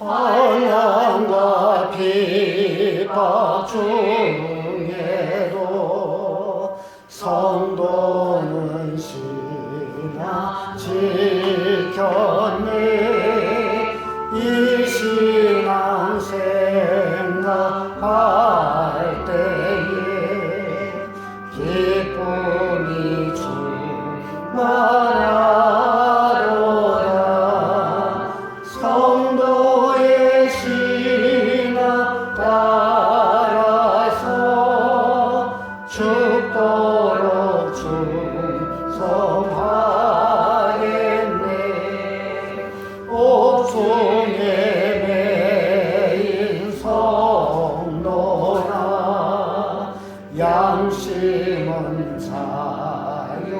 환난과 핍박 중에도 성도는 신앙 지켰네. 이 신앙 생각할 때에 기쁨이 충만하도다. 성도의 신앙 따라서 죽도록 충성하겠네. 옥중에 매인 성도나 양심은 자유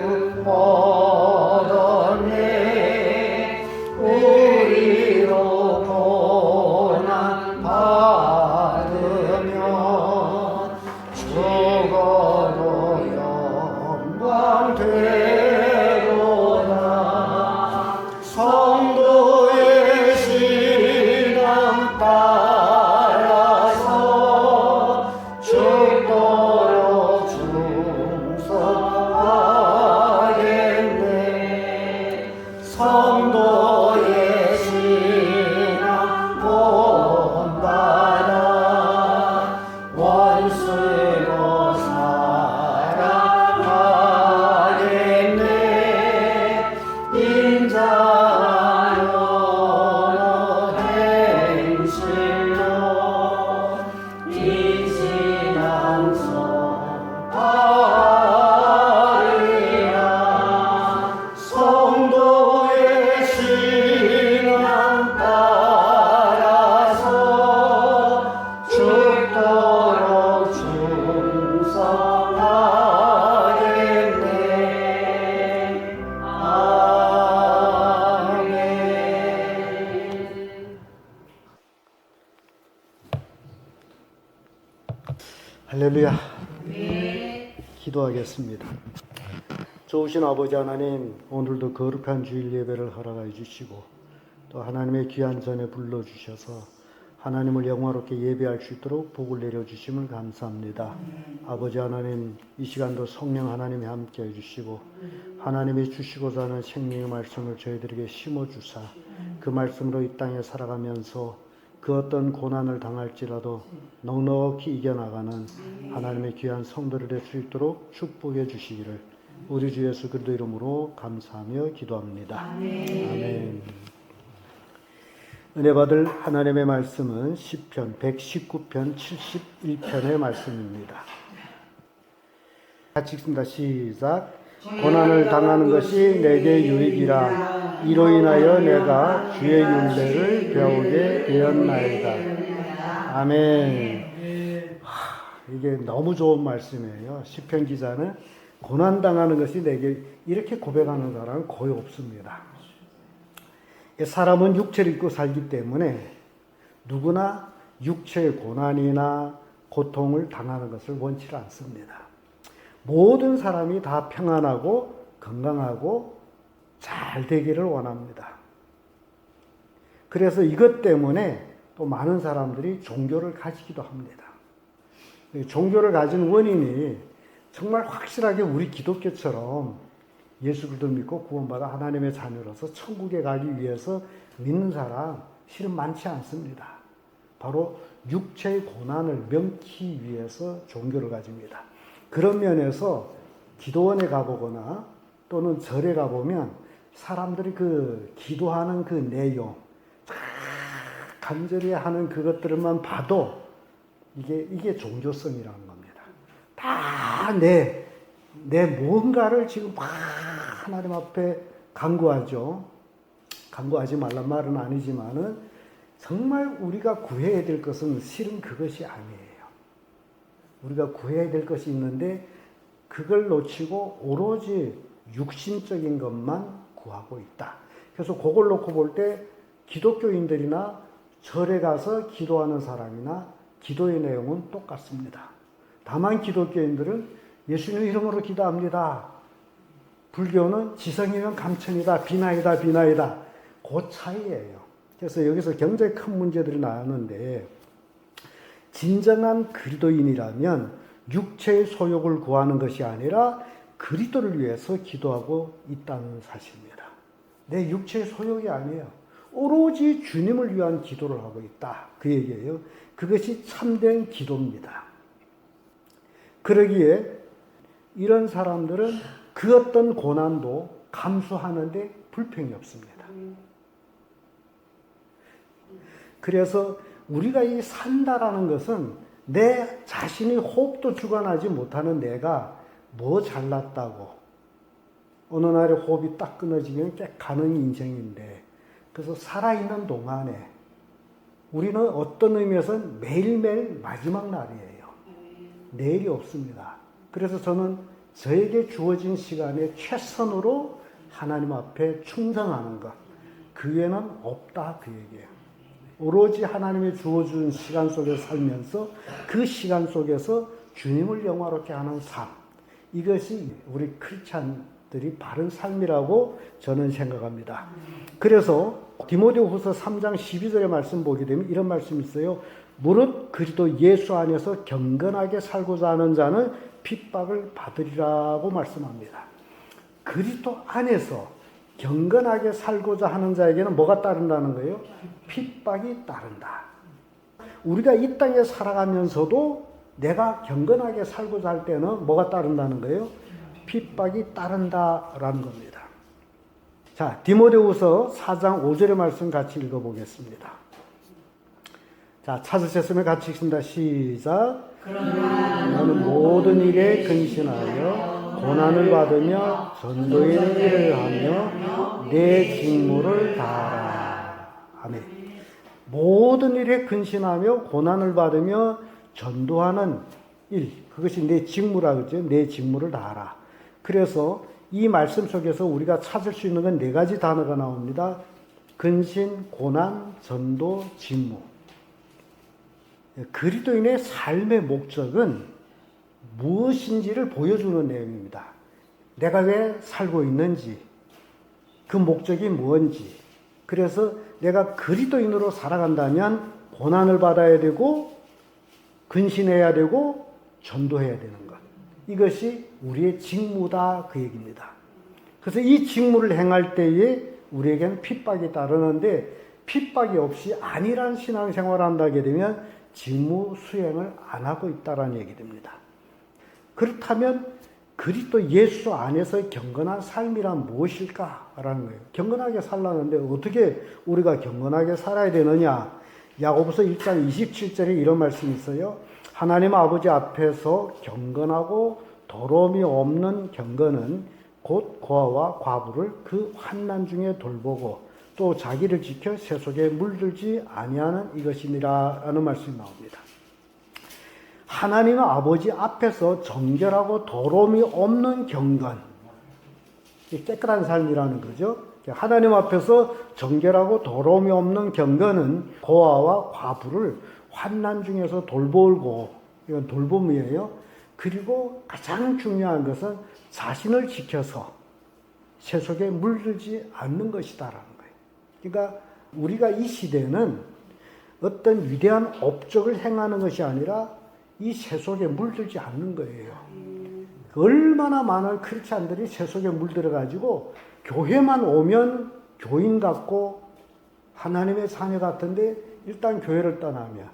얻었네. 우리로 고난 받으면 죽어도 영광 되도다. 성도의 신앙 따라서 죽도록 충성하겠네. 성도의 신앙 본받아 원수로 살아가겠네. 인자여 행실로 이 신앙 선하리라. 성도의 신앙 따라서 죽도록 충성하겠네. 아멘. 할렐루야. 기도하겠습니다. 좋으신 아버지 하나님, 오늘도 거룩한 주일 예배를 허락해 주시고 또 하나님의 귀한 전에 불러주셔서 하나님을 영화롭게 예배할 수 있도록 복을 내려주심을 감사합니다. 아버지 하나님, 이 시간도 성령 하나님이 함께해 주시고 하나님이 주시고자 하는 생명의 말씀을 저희들에게 심어주사 그 말씀으로 이 땅에 살아가면서 그 어떤 고난을 당할지라도 넉넉히 이겨나가는 하나님의 귀한 성도를 될 수 있도록 축복해 주시기를 우리 주 예수 그리스도 이름으로 감사하며 기도합니다. 아멘. 은혜 받을 하나님의 말씀은 시편 119편 71편의 말씀입니다. 같이 읽습니다. 시작. 고난을 당하는 것이 내게 유익이라. 이로 인하여 내가 주의 윤례를 배우게 되었나이다. 아멘. 이게 너무 좋은 말씀이에요. 시편 기자는 고난당하는 것이 내게, 이렇게 고백하는 사람은 거의 없습니다. 사람은 육체를 입고 살기 때문에 누구나 육체의 고난이나 고통을 당하는 것을 원치 않습니다. 모든 사람이 다 평안하고 건강하고 잘 되기를 원합니다. 그래서 이것 때문에 또 많은 사람들이 종교를 가지기도 합니다. 종교를 가진 원인이 정말 확실하게 우리 기독교처럼 예수 그리스도 믿고 구원받아 하나님의 자녀로서 천국에 가기 위해서 믿는 사람 실은 많지 않습니다. 바로 육체의 고난을 면키 위해서 종교를 가집니다. 그런 면에서 기도원에 가보거나 또는 절에 가보면 사람들이 그 기도하는 그 내용, 간절히 하는 그것들만 봐도 이게 종교성이라는 겁니다. 다 내 뭔가를 지금 막 하나님 앞에 간구하죠. 간구하지 말란 말은 아니지만은 정말 우리가 구해야 될 것은 실은 그것이 아니에요. 우리가 구해야 될 것이 있는데 그걸 놓치고 오로지 육신적인 것만 구하고 있다. 그래서 그걸 놓고 볼 때 기독교인들이나 절에 가서 기도하는 사람이나 기도의 내용은 똑같습니다. 다만 기독교인들은 예수님 이름으로 기도합니다. 불교는 지성이면 감천이다. 비나이다. 그 차이예요. 그래서 여기서 굉장히 큰 문제들이 나오는데, 진정한 그리스도인이라면 육체의 소욕을 구하는 것이 아니라 그리스도를 위해서 기도하고 있다는 사실입니다. 내 육체의 소욕이 아니에요. 오로지 주님을 위한 기도를 하고 있다. 그 얘기예요. 그것이 참된 기도입니다. 그러기에 이런 사람들은 그 어떤 고난도 감수하는데 불평이 없습니다. 그래서 우리가 이 산다라는 것은 내 자신이 호흡도 주관하지 못하는 내가 뭐 잘났다고 어느 날에 호흡이 딱 끊어지면 가는 인생인데, 그래서 살아있는 동안에 우리는 어떤 의미에서는 매일매일 마지막 날이에요. 내일이 없습니다. 그래서 저는 저에게 주어진 시간에 최선으로 하나님 앞에 충성하는 것, 그 외에는 없다, 그 얘기예요. 오로지 하나님이 주어준 시간 속에 살면서 그 시간 속에서 주님을 영화롭게 하는 삶, 이것이 우리 크리스찬들이 바른 삶이라고 저는 생각합니다. 그래서 디모데후서 3장 12절의 말씀 보게 되면 이런 말씀이 있어요. 무릇 그리스도 예수 안에서 경건하게 살고자 하는 자는 핍박을 받으리라고 말씀합니다. 그리스도 안에서 경건하게 살고자 하는 자에게는 뭐가 따른다는 거예요? 핍박이 따른다. 우리가 이 땅에 살아가면서도 내가 경건하게 살고자 할 때는 뭐가 따른다는 거예요? 핍박이 따른다라는 겁니다. 자, 디모데후서 4장 5절의 말씀 같이 읽어보겠습니다. 자, 찾으셨으면 같이 읽습니다. 시작. 너는 모든 일에 근신하여 고난을 받으며 전도의 일을 하며 내 직무를 다하라. 아멘. 모든 일에 근신하며 고난을 받으며 전도하는 일, 그것이 내 직무라 그러죠. 내 직무를 다하라. 그래서 이 말씀 속에서 우리가 찾을 수 있는 건 네 가지 단어가 나옵니다. 근신, 고난, 전도, 직무. 그리스도인의 삶의 목적은 무엇인지를 보여주는 내용입니다. 내가 왜 살고 있는지, 그 목적이 뭔지. 그래서 내가 그리스도인으로 살아간다면 고난을 받아야 되고 근신해야 되고 전도해야 되는 것. 이것이 우리의 직무다, 그 얘기입니다. 그래서 이 직무를 행할 때에 우리에게는 핍박이 따르는데, 핍박이 없이 안일한 신앙생활을 한다게 되면 직무 수행을 안 하고 있다는 얘기 됩니다. 그렇다면 그리스도 예수 안에서 경건한 삶이란 무엇일까라는 거예요. 경건하게 살라는데 어떻게 우리가 경건하게 살아야 되느냐? 야고보서 1장 27절에 이런 말씀이 있어요. 하나님 아버지 앞에서 경건하고 더러움이 없는 경건은 곧 고아와 과부를 그 환난 중에 돌보고 또 자기를 지켜 세속에 물들지 아니하는 이것이니라라는 말씀이 나옵니다. 하나님 아버지 앞에서 정결하고 더러움이 없는 경건, 깨끗한 삶이라는 거죠. 하나님 앞에서 정결하고 더러움이 없는 경건은 고아와 과부를 환난 중에서 돌보고, 이건 돌봄이에요. 그리고 가장 중요한 것은 자신을 지켜서 세속에 물들지 않는 것이다라는 거예요. 그러니까 우리가 이 시대는 어떤 위대한 업적을 행하는 것이 아니라 이 세속에 물들지 않는 거예요. 얼마나 많은 크리스찬들이 세속에 물들어가지고 교회만 오면 교인 같고 하나님의 자녀 같은데, 일단 교회를 떠나면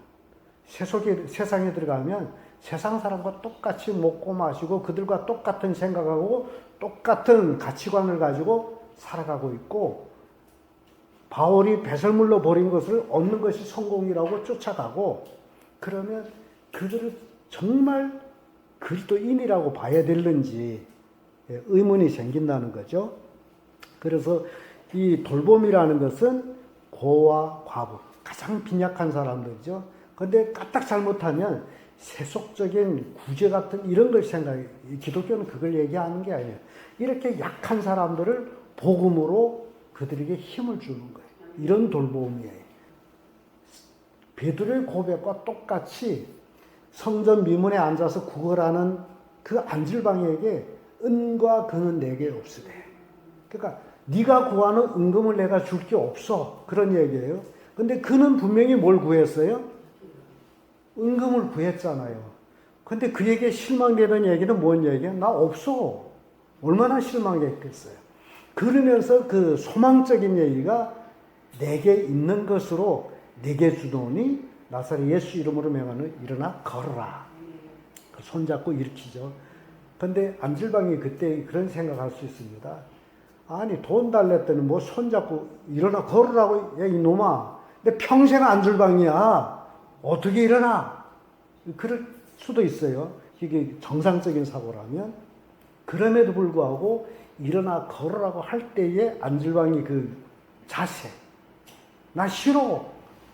세상에 들어가면 세상 사람과 똑같이 먹고 마시고 그들과 똑같은 생각하고 똑같은 가치관을 가지고 살아가고 있고, 바울이 배설물로 버린 것을 얻는 것이 성공이라고 쫓아가고, 그러면 그들을 정말 그리스도인이라고 봐야 되는지 의문이 생긴다는 거죠. 그래서 이 돌봄이라는 것은 고와 과부, 가장 빈약한 사람들이죠. 그런데 까딱 잘못하면 세속적인 구제 같은 이런 걸 생각해요. 기독교는 그걸 얘기하는 게 아니에요. 이렇게 약한 사람들을 복음으로 그들에게 힘을 주는 거예요. 이런 돌봄이에요. 베드로의 고백과 똑같이 성전 미문에 앉아서 구걸하는 그 안질방에게 은과 금은 내게 없으되. 그러니까 네가 구하는 은금을 내가 줄 게 없어, 그런 얘기예요. 근데 그는 분명히 뭘 구했어요? 은금을 구했잖아요. 근데 그에게 실망되는 얘기는 뭔 얘기야? 나 없어. 얼마나 실망했겠어요. 그러면서 그 소망적인 얘기가 내게 있는 것으로 내게 주노니 나사렛 예수 이름으로 명하는 일어나 걸어라. 손잡고 일으키죠. 근데 안질방이 그때 그런 생각할 수 있습니다. 아니 돈 달랬더니 뭐 손잡고 일어나 걸으라고. 야 이놈아, 내 평생 안질방이야. 어떻게 일어나? 그럴 수도 있어요. 이게 정상적인 사고라면. 그럼에도 불구하고 일어나 걸으라고 할 때에 안질방이 그 자세, 나 싫어,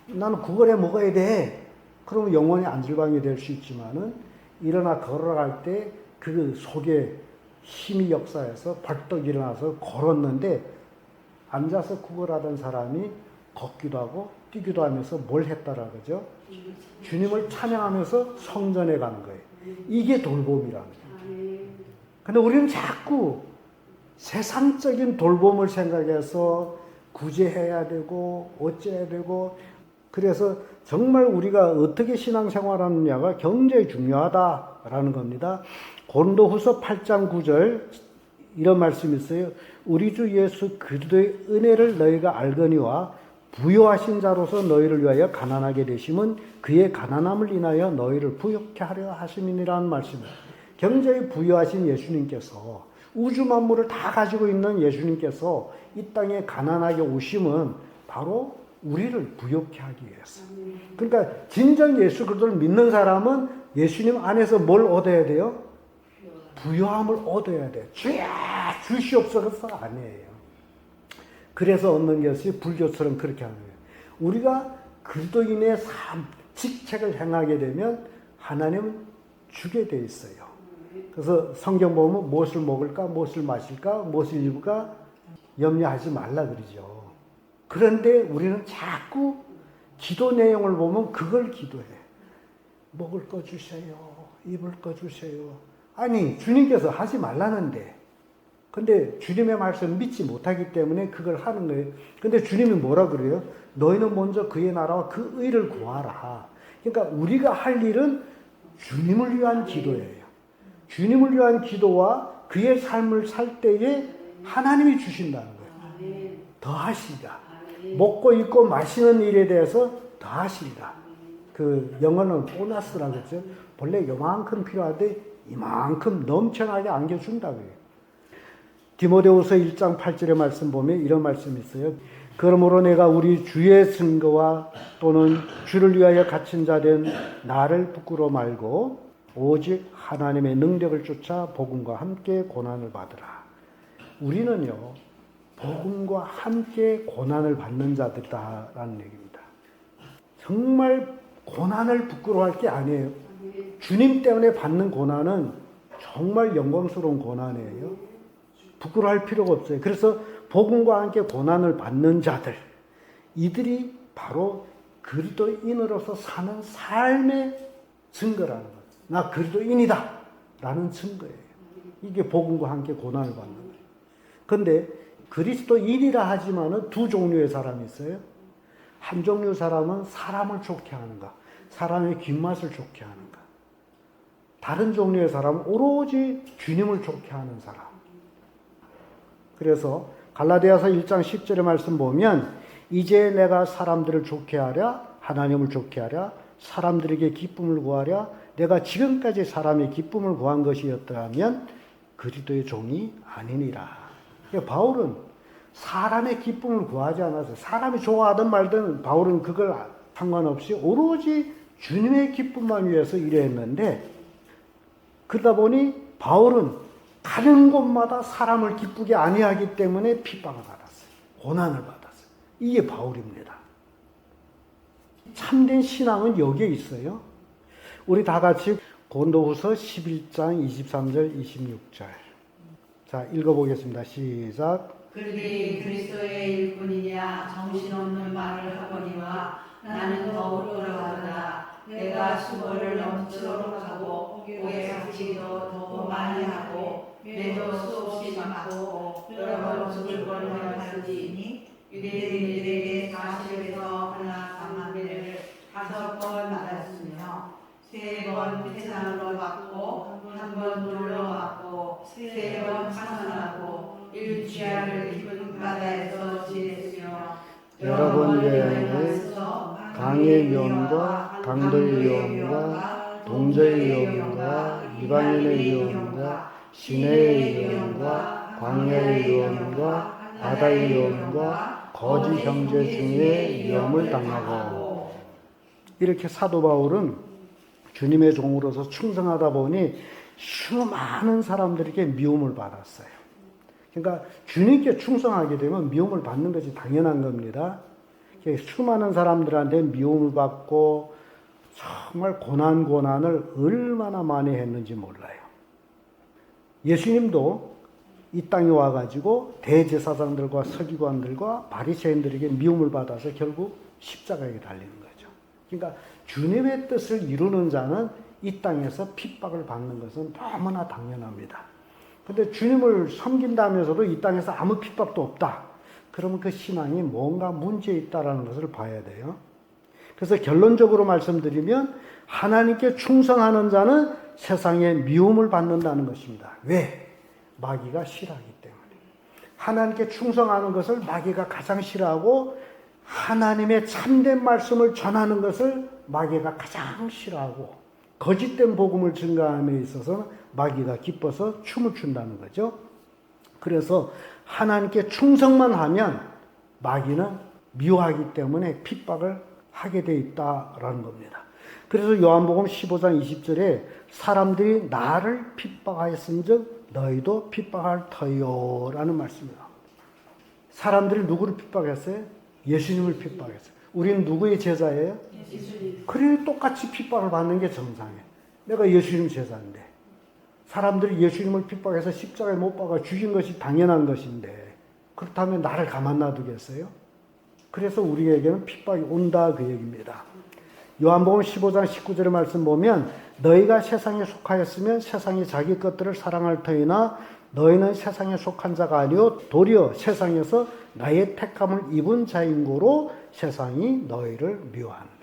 나는 구걸해 먹어야 돼. 그러면 영원히 안질방이 될 수 있지만은 일어나 걸으라 할 때 그 속에 힘이 역사해서 벌떡 일어나서 걸었는데, 앉아서 구걸하던 사람이 걷기도 하고 뛰기도 하면서 뭘 했다라 그러죠? 주님을 찬양하면서 성전에 가는 거예요. 이게 돌봄이라는 거예요. 근데 우리는 자꾸 세상적인 돌봄을 생각해서 구제해야 되고 어째야 되고, 그래서 정말 우리가 어떻게 신앙생활하느냐가 굉장히 중요하다라는 겁니다. 고린도후서 8장 9절 이런 말씀이 있어요. 우리 주 예수 그리스도의 은혜를 너희가 알거니와 부요하신 자로서 너희를 위하여 가난하게 되심은 그의 가난함을 인하여 너희를 부욕케 하려 하심이니라는 말씀입니다. 굉장히 부유하신 예수님께서, 우주 만물을 다 가지고 있는 예수님께서 이 땅에 가난하게 오심은 바로 우리를 부욕케 하기 위해서. 그러니까 진정 예수 그리스도를 믿는 사람은 예수님 안에서 뭘 얻어야 돼요? 부요함을 얻어야 돼요. 주야 주시옵소서 아니에요. 그래서 얻는 것이 불교처럼 그렇게 하는 거예요. 우리가 그리스도인의 삶, 직책을 행하게 되면 하나님은 주게 돼 있어요. 그래서 성경 보면 무엇을 먹을까, 무엇을 마실까, 무엇을 입을까 염려하지 말라 그러죠. 그런데 우리는 자꾸 기도 내용을 보면 그걸 기도해. 먹을 거 주세요. 입을 거 주세요. 아니 주님께서 하지 말라는데, 근데 주님의 말씀을 믿지 못하기 때문에 그걸 하는 거예요. 근데 주님이 뭐라 그래요? 너희는 먼저 그의 나라와 그 의를 구하라. 그러니까 우리가 할 일은 주님을 위한 기도예요. 주님을 위한 기도와 그의 삶을 살 때에 하나님이 주신다는 거예요. 더 하시리라. 먹고 입고 마시는 일에 대해서 더 하시리라. 그 영어는 보너스라고 했죠. 본래 요만큼 필요한데 이만큼 넘쳐나게 안겨준다고요. 디모데후서 1장 8절의 말씀 보면 이런 말씀이 있어요. 그러므로 내가 우리 주의 증거와 또는 주를 위하여 갇힌 자 된 나를 부끄러워 말고 오직 하나님의 능력을 쫓아 복음과 함께 고난을 받으라. 우리는요, 복음과 함께 고난을 받는 자들이다라는 얘기입니다. 정말 고난을 부끄러워할 게 아니에요. 주님 때문에 받는 고난은 정말 영광스러운 고난이에요. 부끄러워할 필요가 없어요. 그래서 복음과 함께 고난을 받는 자들, 이들이 바로 그리스도인으로서 사는 삶의 증거라는 거예요. 나 그리스도인이다 라는 증거예요. 이게 복음과 함께 고난을 받는 거예요. 그런데 그리스도인이라 하지만은 두 종류의 사람이 있어요. 한 종류 사람은 사람을 좋게 하는가, 사람의 귓맛을 좋게 하는가. 다른 종류의 사람은 오로지 주님을 좋게 하는 사람. 그래서 갈라디아서 1장 10절의 말씀 보면 이제 내가 사람들을 좋게 하랴, 하나님을 좋게 하랴, 사람들에게 기쁨을 구하랴, 내가 지금까지 사람의 기쁨을 구한 것이었다면 그리스도의 종이 아니니라. 그러니까 바울은 사람의 기쁨을 구하지 않아서, 사람이 좋아하든 말든 바울은 그걸 상관없이 오로지 주님의 기쁨만 위해서 일했는데, 그러다 보니 바울은 가는 곳마다 사람을 기쁘게 아니하기 때문에 핍박을 받았어요. 고난을 받았어요. 이게 바울입니다. 참된 신앙은 여기에 있어요. 우리 다 같이 고린도후서 11장 23절 26절. 자, 읽어보겠습니다. 시작. 그들이 그리스도의 일꾼이냐 정신없는 말을 하거니와 나는 더욱 그러하다. 내가 수고를 넘치도록 하고 목에 삭히기도 더 많이 하고 매도 수없이 맞고 여러 번 죽을 뻔을 할지니 유대인들에게 40에서 하나 강하기를 5번 맞았으며 3번 태산으로 맞고 1번 돌로 맞고 3번 파선하고 일주일을 깊은 바다에서 지냈으며 여러 번 여행을 강의 위험과 강도의 위험과 동저의 위험과 이방인의 위험과 시내의 위험과 광야의 위험과 바다의 위험과 거짓 형제 중에 위험을 당하고, 이렇게 사도 바울은 주님의 종으로서 충성하다 보니 수많은 사람들에게 미움을 받았어요. 그러니까 주님께 충성하게 되면 미움을 받는 것이 당연한 겁니다. 수많은 사람들한테 미움을 받고 정말 고난을 얼마나 많이 했는지 몰라요. 예수님도 이 땅에 와가지고 대제사장들과 서기관들과 바리새인들에게 미움을 받아서 결국 십자가에 달리는 거죠. 그러니까 주님의 뜻을 이루는 자는 이 땅에서 핍박을 받는 것은 너무나 당연합니다. 근데 주님을 섬긴다면서도 이 땅에서 아무 핍박도 없다. 그러면 그 신앙이 뭔가 문제 있다라는 것을 봐야 돼요. 그래서 결론적으로 말씀드리면 하나님께 충성하는 자는 세상에 미움을 받는다는 것입니다. 왜? 마귀가 싫어하기 때문에. 하나님께 충성하는 것을 마귀가 가장 싫어하고 하나님의 참된 말씀을 전하는 것을 마귀가 가장 싫어하고 거짓된 복음을 증거함에 있어서는 마귀가 기뻐서 춤을 춘다는 거죠. 그래서 하나님께 충성만 하면 마귀는 미워하기 때문에 핍박을 하게 돼 있다라는 겁니다. 그래서 요한복음 15장 20절에 사람들이 나를 핍박하였은즉 너희도 핍박할 터요 라는 말씀이에요. 사람들이 누구를 핍박했어요? 예수님을 핍박했어요. 우리는 누구의 제자예요? 예수님. 그래 똑같이 핍박을 받는 게 정상이에요. 내가 예수님 제자인데 사람들이 예수님을 핍박해서 십자가에 못 박아 죽인 것이 당연한 것인데 그렇다면 나를 가만 놔두겠어요? 그래서 우리에게는 핍박이 온다 그 얘기입니다. 요한복음 15장 19절의 말씀 보면 너희가 세상에 속하였으면 세상이 자기 것들을 사랑할 터이나 너희는 세상에 속한 자가 아니요 도리어 세상에서 나의 택함을 입은 자인 고로 세상이 너희를 미워하느니라.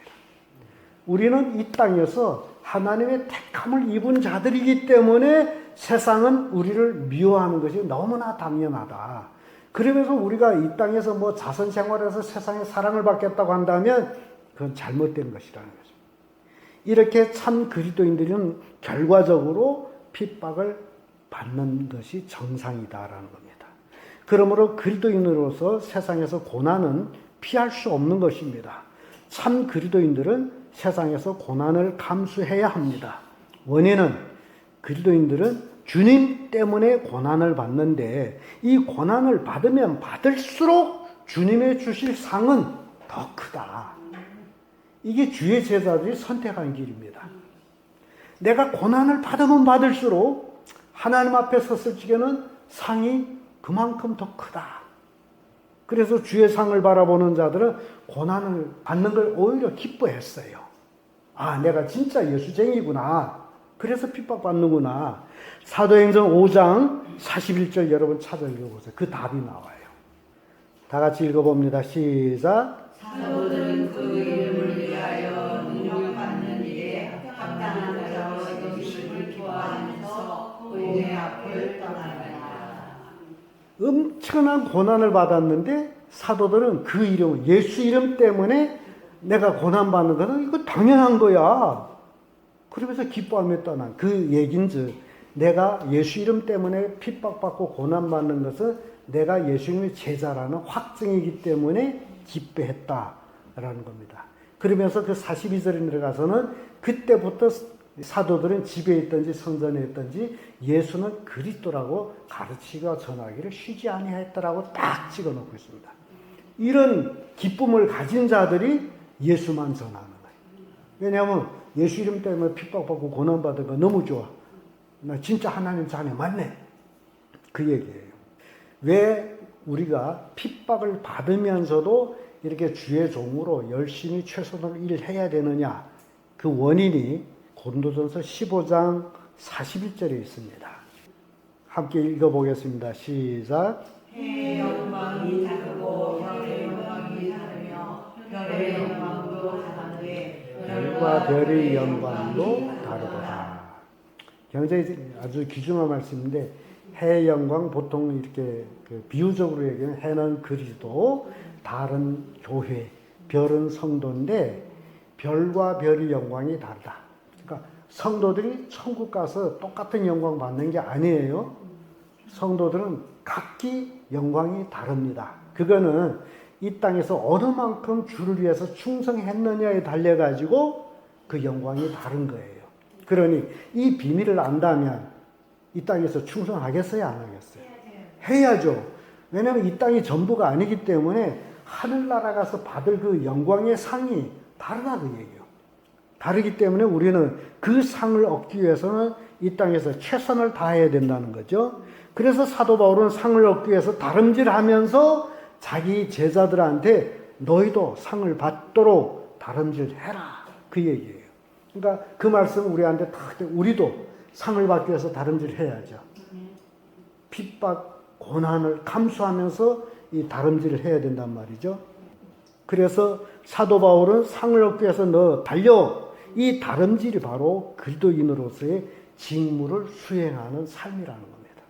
우리는 이 땅에서 하나님의 택함을 입은 자들이기 때문에 세상은 우리를 미워하는 것이 너무나 당연하다. 그러면서 우리가 이 땅에서 뭐 자선 생활에서 세상의 사랑을 받겠다고 한다면 그건 잘못된 것이라는 거죠. 이렇게 참 그리스도인들은 결과적으로 핍박을 받는 것이 정상이다라는 겁니다. 그러므로 그리스도인으로서 세상에서 고난은 피할 수 없는 것입니다. 참 그리스도인들은 세상에서 고난을 감수해야 합니다. 원인은 그리스도인들은 주님 때문에 고난을 받는데 이 고난을 받으면 받을수록 주님의 주실 상은 더 크다. 이게 주의 제자들이 선택한 길입니다. 내가 고난을 받으면 받을수록 하나님 앞에 섰을 적에는 상이 그만큼 더 크다. 그래서 주의 상을 바라보는 자들은 고난을 받는 걸 오히려 기뻐했어요. 아, 내가 진짜 예수쟁이구나. 그래서 핍박받는구나. 사도행전 5장 41절 여러분 찾아 읽어보세요. 그 답이 나와요. 다 같이 읽어봅니다. 시작. 사도들은 그 이름을 위하여 능력받는 일에 합당한 자로 여기심을 기뻐하면서 그의 앞을 떠나니라. 엄청난 고난을 받았는데 사도들은 그 이름, 예수 이름 때문에 내가 고난받는 것은 이거 당연한 거야. 그러면서 기뻐하며 떠난 그 얘긴즉 내가 예수 이름 때문에 핍박받고 고난받는 것은 내가 예수님의 제자라는 확증이기 때문에 기뻐했다라는 겁니다. 그러면서 그 42절에 내려가서는 그때부터 사도들은 집에 있든지 성전에 있든지 예수는 그리스도라고 가르치고 전하기를 쉬지 아니하였다라고 딱 찍어놓고 있습니다. 이런 기쁨을 가진 자들이 예수만 전하는 거예요. 왜냐하면 예수 이름 때문에 핍박받고 고난받은 거 너무 좋아. 나 진짜 하나님 자녀 맞네. 그 얘기예요. 왜 우리가 핍박을 받으면서도 이렇게 주의 종으로 열심히 최선을 일해야 되느냐. 그 원인이 고린도전서 15장 41절에 있습니다. 함께 읽어보겠습니다. 시작. 해 영광이 다르고 혀를 다르되 별과 별의 영광도 다르도다. 굉장히 아주 귀중한 말씀인데, 해의 영광 보통 이렇게 비유적으로 얘기하면 해는 그리스도, 달은 교회, 별은 성도인데 별과 별의 영광이 다르다. 그러니까 성도들이 천국 가서 똑같은 영광 받는 게 아니에요. 성도들은 각기 영광이 다릅니다. 그거는 이 땅에서 어느 만큼 주를 위해서 충성했느냐에 달려가지고 그 영광이 다른 거예요. 그러니 이 비밀을 안다면 이 땅에서 충성하겠어요? 안 하겠어요? 해야죠. 왜냐하면 이 땅이 전부가 아니기 때문에 하늘나라 가서 받을 그 영광의 상이 다르다 그 얘기예요. 다르기 때문에 우리는 그 상을 얻기 위해서는 이 땅에서 최선을 다해야 된다는 거죠. 그래서 사도 바울은 상을 얻기 위해서 다름질하면서 자기 제자들한테 너희도 상을 받도록 다름질해라 그 얘기예요. 그러니까 그 말씀 우리한테 다 우리도 상을 받기 위해서 다름질해야죠. 핍박, 고난을 감수하면서 이 다름질을 해야 된단 말이죠. 그래서 사도 바울은 상을 얻기 위해서 너 달려. 이 다름질이 바로 그리스도인으로서의 직무를 수행하는 삶이라는 겁니다.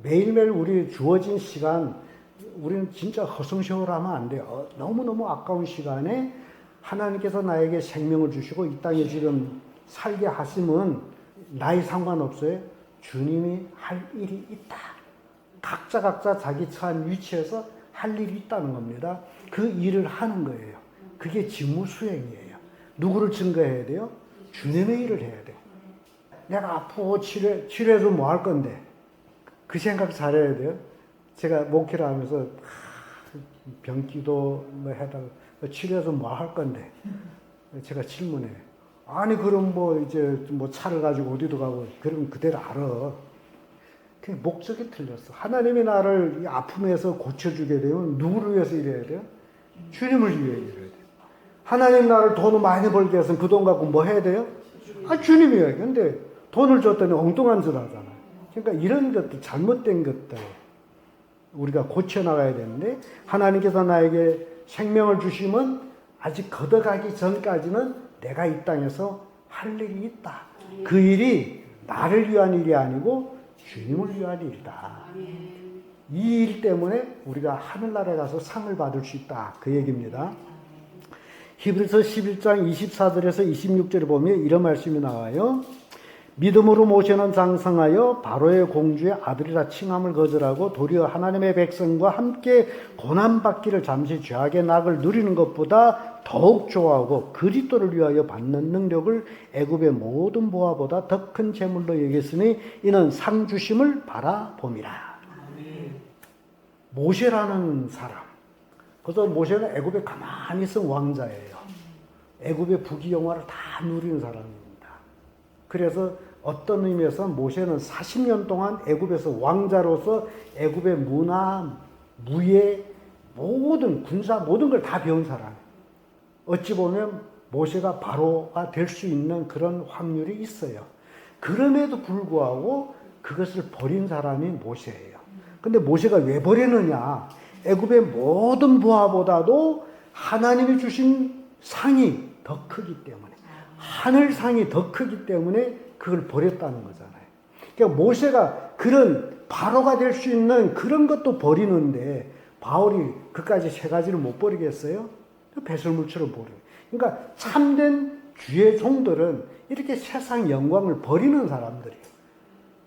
매일매일 우리 주어진 시간 우리는 진짜 허송세월하면 안 돼요. 너무너무 아까운 시간에 하나님께서 나에게 생명을 주시고 이 땅에 지금 살게 하심은 나이 상관없어요. 주님이 할 일이 있다. 각자 자기 처한 위치에서 할 일이 있다는 겁니다. 그 일을 하는 거예요. 그게 직무 수행이에요. 누구를 증거해야 돼요? 주님의 일을 해야 돼요. 내가 아프고 치료해서 뭐 할 건데? 그 생각 잘해야 돼요. 제가 목회를 하면서 병기도 뭐 해다가 치료해서 뭐 할 건데? 제가 질문해요. 아니 그럼 뭐 이제 뭐 차를 가지고 어디도 가고 그러면 그대로 알아. 그 목적이 틀렸어. 하나님이 나를 이 아픔에서 고쳐주게 되면 누구를 위해서 일해야 돼요? 주님을 위해 일해야 돼요. 하나님 나를 돈을 많이 벌게 해서 그 돈 갖고 뭐 해야 돼요? 주님이에요. 근데 돈을 줬더니 엉뚱한 줄 하잖아요. 그러니까 이런 것들, 잘못된 것들 우리가 고쳐나가야 되는데 하나님께서 나에게 생명을 주시면 아직 걷어가기 전까지는 내가 이 땅에서 할 일이 있다. 그 일이 나를 위한 일이 아니고 주님을 위한 일이다. 이 일 때문에 우리가 하늘나라에 가서 상을 받을 수 있다. 그 얘기입니다. 히브리서 11장 24절에서 26절에 보면 이런 말씀이 나와요. 믿음으로 모세는 장성하여 바로의 공주의 아들이라 칭함을 거절하고 도리어 하나님의 백성과 함께 고난받기를 잠시 죄악의 낙을 누리는 것보다 더욱 좋아하고 그리스도를 위하여 받는 능력을 애굽의 모든 보화보다 더 큰 재물로 여겼으니 이는 상 주심을 바라봄이라. 모세라는 사람. 그래서 모세는 애굽에 가만히 있은 왕자예요. 애굽의 부귀영화를 다 누리는 사람입니다. 그래서 어떤 의미에서 모세는 40년 동안 애굽에서 왕자로서 애굽의 문화, 무예, 모든 군사 모든 걸 다 배운 사람이에요. 어찌 보면 모세가 바로가 될 수 있는 그런 확률이 있어요. 그럼에도 불구하고 그것을 버린 사람이 모세예요. 근데 모세가 왜 버리느냐? 애굽의 모든 부하보다도 하나님이 주신 상이 더 크기 때문에, 하늘상이 더 크기 때문에 그걸 버렸다는 거잖아요. 그러니까 모세가 그런 바로가 될 수 있는 그런 것도 버리는데 바울이 그까지 세 가지를 못 버리겠어요? 배설물처럼 버려요. 그러니까 참된 주의 종들은 이렇게 세상 영광을 버리는 사람들이에요.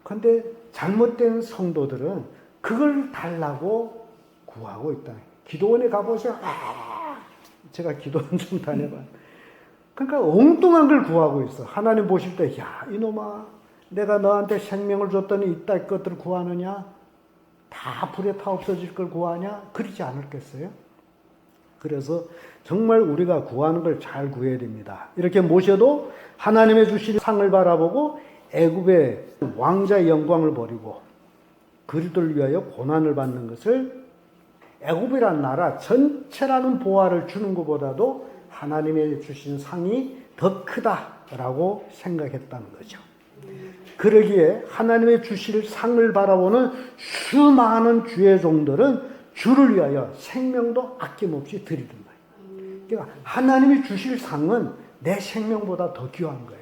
그런데 잘못된 성도들은 그걸 달라고 구하고 있다. 기도원에 가보세요. 제가 기도원 좀 다녀봐요. 그러니까 엉뚱한 걸 구하고 있어. 하나님 보실 때, 야, 이놈아, 내가 너한테 생명을 줬더니 이따 것들을 구하느냐? 다 불에 타 없어질 걸 구하냐? 그러지 않을겠어요? 그래서 정말 우리가 구하는 걸 잘 구해야 됩니다. 이렇게 모셔도 하나님의 주신 상을 바라보고 애굽의 왕자의 영광을 버리고 그리스도를 위하여 고난을 받는 것을 애굽이란 나라 전체라는 보화를 주는 것보다도 하나님의 주신 상이 더 크다라고 생각했다는 거죠. 그러기에 하나님의 주실 상을 바라보는 수많은 주의 종들은 주를 위하여 생명도 아낌없이 드리는 거예요. 그러니까 하나님이 주실 상은 내 생명보다 더 귀한 거예요.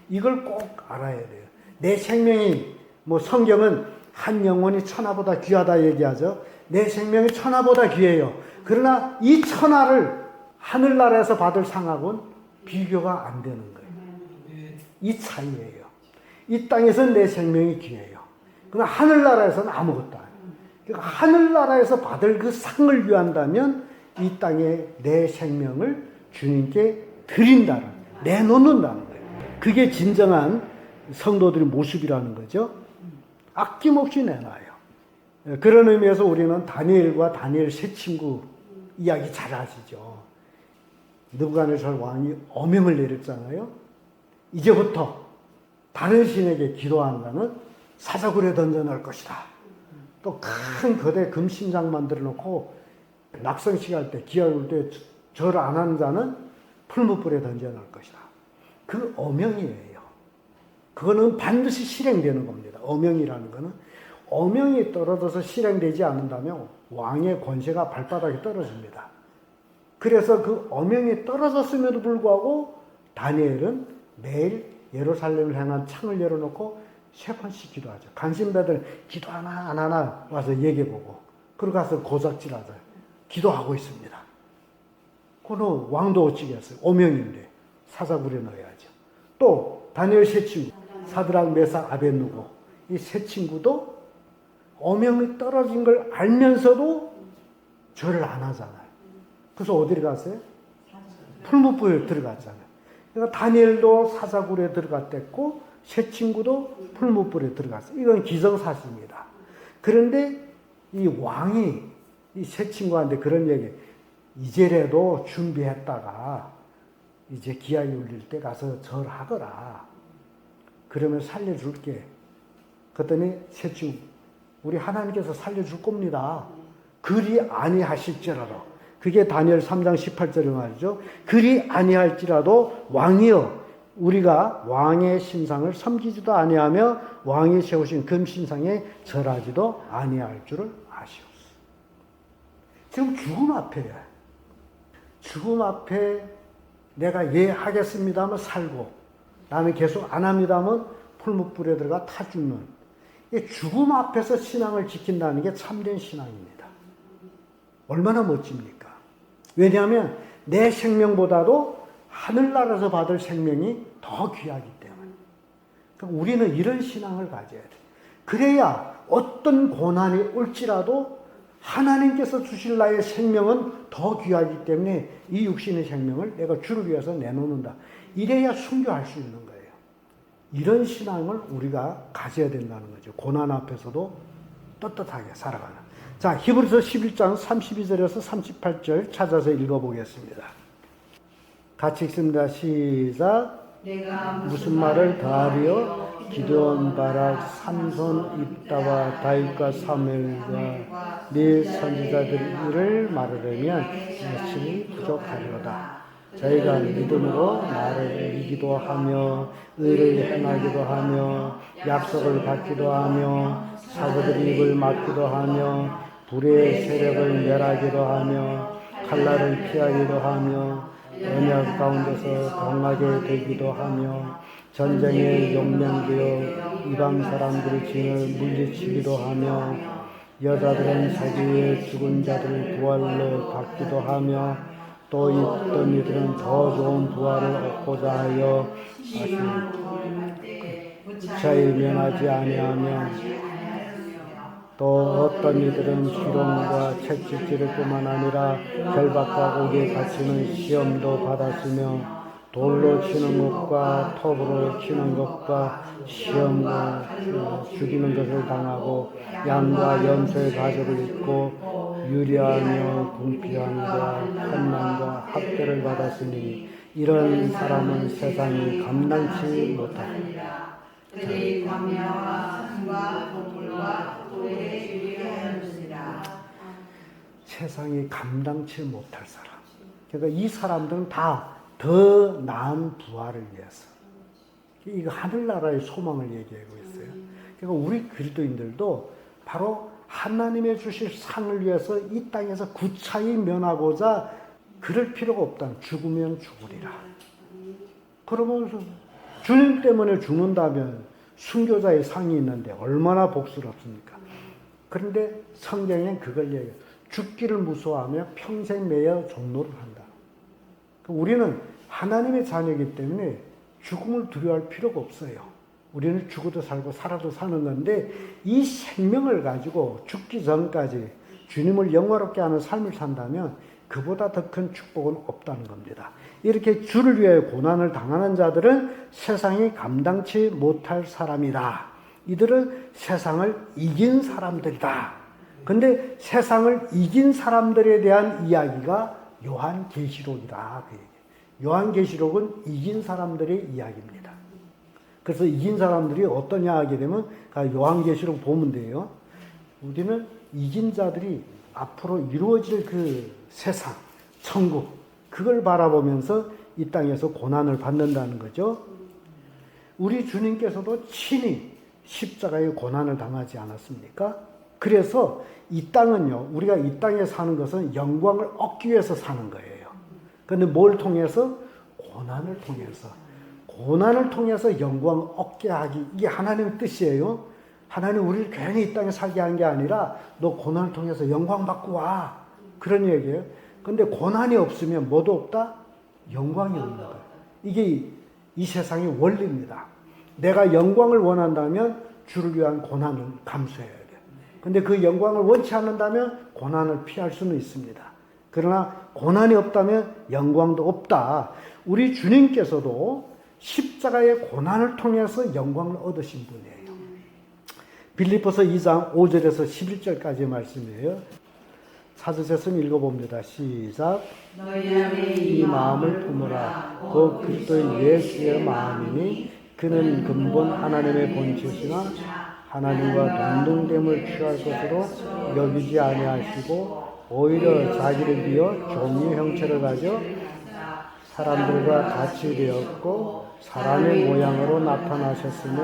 이걸 꼭 알아야 돼요. 내 생명이, 뭐 성경은 한 영혼이 천하보다 귀하다 얘기하죠. 내 생명이 천하보다 귀해요. 그러나 이 천하를 하늘나라에서 받을 상하고는 비교가 안 되는 거예요. 이 차이예요. 이 땅에서는 내 생명이 귀해요. 그러나 하늘나라에서는 아무것도 아니에요. 그러니까 하늘나라에서 받을 그 상을 위한다면 이 땅에 내 생명을 주님께 드린다는, 내놓는다는 거예요. 그게 진정한 성도들의 모습이라는 거죠. 아낌없이 내놔요. 그런 의미에서 우리는 다니엘과 다니엘 세 친구 이야기 잘 아시죠. 느부갓네살 왕이 어명을 내렸잖아요. 이제부터 다른 신에게 기도한다는 사자굴에 던져놓을 것이다. 또 큰 거대 금심장 만들어 놓고 낙성식 할 때, 기할 때 절 안 하는 자는 풀무불에 던져놓을 것이다. 그 어명이에요. 그거는 반드시 실행되는 겁니다. 어명이라는 거는 어명이 떨어져서 실행되지 않는다면 왕의 권세가 발바닥에 떨어집니다. 그래서 그 어명이 떨어졌음에도 불구하고 다니엘은 매일 예루살렘을 향한 창을 열어놓고 3번씩 기도하죠. 간신배들 기도하나 안 하나 와서 얘기해보고 그러고 가서 고작질하죠. 기도하고 있습니다. 그는 왕도 어찌겠어요. 오명인데 사자굴에 넣어야죠. 또 다니엘 세 친구 사드락 메삭 아벳느고 이 세 친구도 오명이 떨어진 걸 알면서도 절을 안 하잖아요. 그래서 어디로 갔어요? 풀무불에 들어갔잖아요. 그러니까 다니엘도 사자굴에 들어갔댔고 세 친구도 풀무불에 들어갔어요. 이건 기정사실입니다. 그런데 이 왕이 이 세 친구한테 그런 얘기, 이제라도 준비했다가 이제 기약이 울릴 때 가서 절하거라. 그러면 살려줄게. 그랬더니 세 친구, 우리 하나님께서 살려줄 겁니다. 그리 아니하실지라도. 그게 다니엘 3장 18절의 말이죠. 그리 아니할지라도 왕이여 우리가 왕의 신상을 섬기지도 아니하며 왕이 세우신 금신상에 절하지도 아니할 줄을 아시옵소서. 지금 죽음 앞에야. 죽음 앞에 내가 예 하겠습니다 하면 살고 나는 계속 안 합니다 하면 풀무불에 들어가 타 죽는, 죽음 앞에서 신앙을 지킨다는 게 참된 신앙입니다. 얼마나 멋집니까? 왜냐하면 내 생명보다도 하늘나라에서 받을 생명이 더 귀하기 때문에. 그러니까 우리는 이런 신앙을 가져야 돼. 그래야 어떤 고난이 올지라도 하나님께서 주실 나의 생명은 더 귀하기 때문에 이 육신의 생명을 내가 주를 위해서 내놓는다. 이래야 순교할 수 있는 거예요. 이런 신앙을 우리가 가져야 된다는 거죠. 고난 앞에서도 떳떳하게 살아가는. 자, 히브리서 11장 32절에서 38절 찾아서 읽어보겠습니다. 같이 읽습니다. 시작. 내가 무슨 말을 더하리요? 기드온, 바락, 삼손, 입다와 다윗과 사무엘과 네 선지자들을 말하려면 열심히 부족하리로다. 저희가 믿음으로 나를 이기도 하며 의를 행하기도 하며 약속을 받기도 하며 사고들의 입을 막기도 하며 불의 세력을 멸하기도 하며 칼날을 피하기도 하며 언약 가운데서 강하게 되기도 하며 전쟁에 용맹되어 이방 사람들의 진을 물리치기도 하며 여자들은 자기의 죽은 자들을 부활로 받기도 하며 또 어떤 이들은 더 좋은 부활을 얻고자 하여 무차히 면하지 아니하며 또 어떤 이들은 희롱과 채찍질을 뿐만 아니라 결박과 옥에 갇히는 시험도 받았으며 돌로 치는 것과 톱으로 치는 것과 시험과 죽이는 것을 당하고 양과 염소의 가죽을 입고 유리하며 궁핍함과 환난과 학대를 받았으니 이런 사람은 세상이 감당치 못하리라. 그들이 광야와 산과 동물과 돌에 유리하였느니라. 세상이 감당치 못할 사람. 그러니까 이 사람들은 다 더 나은 부활을 위해서. 이거 하늘나라의 소망을 얘기하고 있어요. 그러니까 우리 그리스도인들도 바로 하나님의 주실 상을 위해서 이 땅에서 구차히 면하고자 그럴 필요가 없다. 죽으면 죽으리라. 그러면서 주님 때문에 죽는다면 순교자의 상이 있는데 얼마나 복스럽습니까? 그런데 성경엔 그걸 얘기해요. 죽기를 무서워하며 평생 매여 종노를 한다. 우리는 하나님의 자녀이기 때문에 죽음을 두려워할 필요가 없어요. 우리는 죽어도 살고 살아도 사는 건데 이 생명을 가지고 죽기 전까지 주님을 영화롭게 하는 삶을 산다면 그보다 더 큰 축복은 없다는 겁니다. 이렇게 주를 위하여 고난을 당하는 자들은 세상이 감당치 못할 사람이다. 이들은 세상을 이긴 사람들이다. 근데 세상을 이긴 사람들에 대한 이야기가 요한계시록이다. 요한계시록은 이긴 사람들의 이야기입니다. 그래서 이긴 사람들이 어떠냐 하게 되면 요한계시록 보면 돼요. 우리는 이긴 자들이 앞으로 이루어질 그 세상, 천국, 그걸 바라보면서 이 땅에서 고난을 받는다는 거죠. 우리 주님께서도 친히 십자가의 고난을 당하지 않았습니까? 그래서 이 땅은요, 우리가 이 땅에 사는 것은 영광을 얻기 위해서 사는 거예요. 그런데 뭘 통해서? 고난을 통해서. 고난을 통해서 영광을 얻게 하기, 이게 하나님의 뜻이에요. 하나님 우리를 괜히 이 땅에 살게 한 게 아니라 너 고난을 통해서 영광 받고 와. 그런 얘기예요. 근데 고난이 없으면 뭐도 없다? 영광이 없는 거예요. 이게 이 세상의 원리입니다. 내가 영광을 원한다면 주를 위한 고난을 감수해야 돼요. 근데 그 영광을 원치 않는다면 고난을 피할 수는 있습니다. 그러나 고난이 없다면 영광도 없다. 우리 주님께서도 십자가의 고난을 통해서 영광을 얻으신 분이에요. 빌립보서 2장 5절에서 11절까지 말씀이에요. 찾으셨으면 읽어봅니다. 시작. 너희 안에 이 마음을 품으라. 곧 그리스도 예수의 마음이니 그는 근본 하나님의 본체시나 하나님과 동등됨을 취할 것으로 여기지 아니하시고 오히려 자기를 비어 종의 형체를 가져 사람들과 같이 되었고 사람의 모양으로 나타나셨으며